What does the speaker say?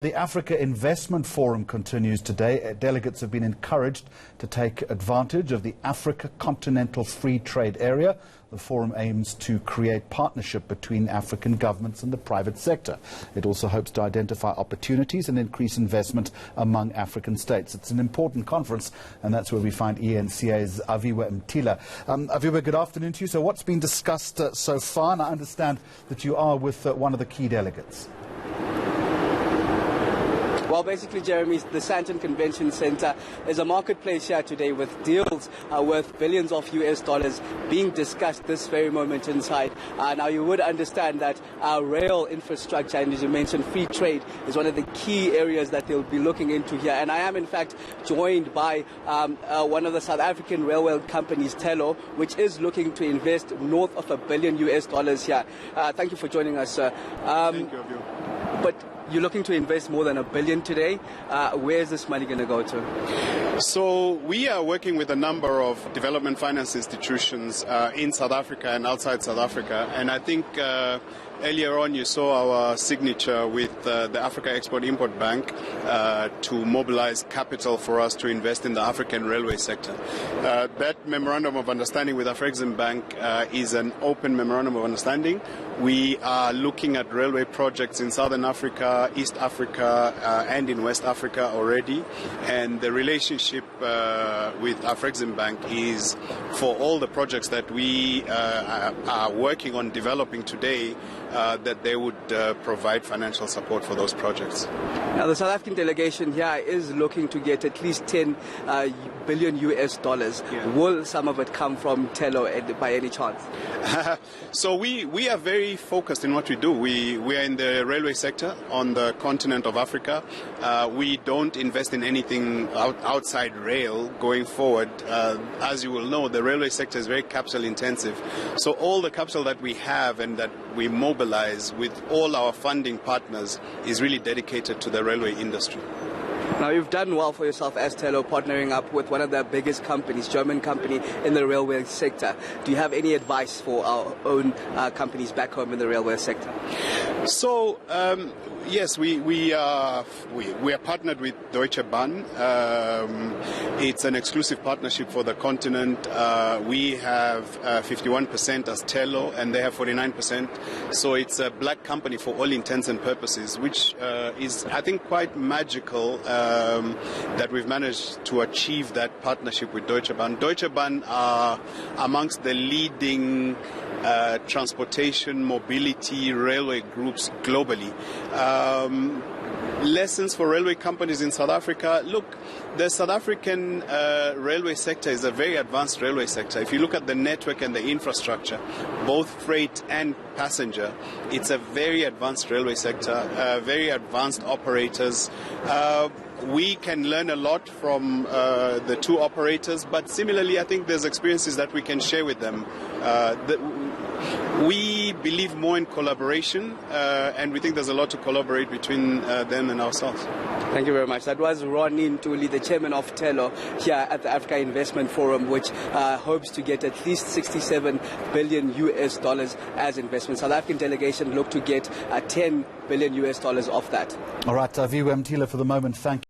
The Africa Investment Forum continues today. Delegates have been encouraged to take advantage of the Africa Continental Free Trade Area. The forum aims to create partnership between African governments and the private sector. It also hopes to identify opportunities and increase investment among African states. It's an important conference, and that's where we find ENCA's Aviwe Mtila. Aviwe, good afternoon to you. So what's been discussed so far? And I understand that you are with one of the key delegates. Well, basically, Jeremy, the Sandton Convention Center is a marketplace here today with deals worth billions of US dollars being discussed this very moment in time. Now, you would understand that our rail infrastructure, and as you mentioned, free trade is one of the key areas that they'll be looking into here. And I am, in fact, joined by one of the South African railway companies, Tello, which is looking to invest north of $1 billion US here. Thank you for joining us, sir. Thank you. But you're looking to invest more than $1 billion today. Where is this money going to go to? So we are working with a number of development finance institutions in South Africa and outside South Africa. And I think earlier on you saw our signature with the Africa Export-Import Bank to mobilize capital for us to invest in the African railway sector. That memorandum of understanding with Afrexim Bank is an open memorandum of understanding. We are looking at railway projects in Southern Africa, East Africa, and in West Africa already. And the relationship with Afrexim Bank is for all the projects that we are working on developing today, that they would provide financial support for those projects. Now, the South African delegation here is looking to get at least $10 billion US dollars. Yeah. Will some of it come from Tello by any chance? So we are very focused in what we do. We are in the railway sector on the continent of Africa. We don't invest in anything outside rail going forward. As you will know, the railway sector is very capital intensive. So all the capital that we have and that we mobilize with all our funding partners is really dedicated to the railway industry. Now, you've done well for yourself as Tello, partnering up with one of the biggest companies, German company in the railway sector. Do you have any advice for our own companies back home in the railway sector? So, yes, we are partnered with Deutsche Bahn. It's an exclusive partnership for the continent. We have 51% as Tello, and they have 49%. So it's a black company for all intents and purposes, which is, I think, quite magical that we've managed to achieve that partnership with Deutsche Bahn. Deutsche Bahn are amongst the leading transportation, mobility, railway groups globally. Lessons for railway companies in South Africa. Look, the South African railway sector is a very advanced railway sector. If you look at the network and the infrastructure, both freight and passenger, it's a very advanced railway sector, very advanced operators. We can learn a lot from the two operators, but similarly, I think there's experiences that we can share with them. We believe more in collaboration, and we think there's a lot to collaborate between them and ourselves. Thank you very much. That was Ronnie Ntuli, the chairman of Tello, here at the Africa Investment Forum, which hopes to get at least $67 billion US dollars as investment. South African delegation look to get $10 billion US dollars off that. All right, Aviwe Mtila, for the moment, thank you.